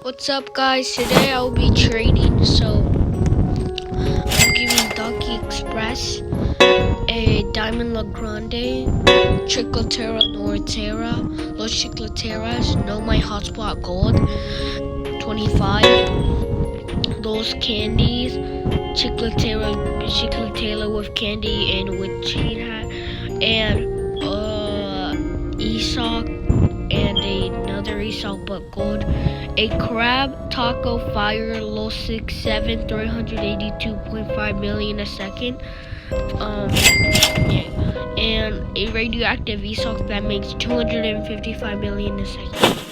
What's up, guys? Today I'll be trading. So I'm giving Donkey Express a Diamond La Grande, Chicletera Nortera, Los Chicleteras, No My Hotspot Gold, 25, those candies, Chicletera with candy and with chain hat, and Esoc and another Esoc but gold, a Crab Taco Fire Low 67 382.5 million a second, and a radioactive Esoc that makes 255 million a second.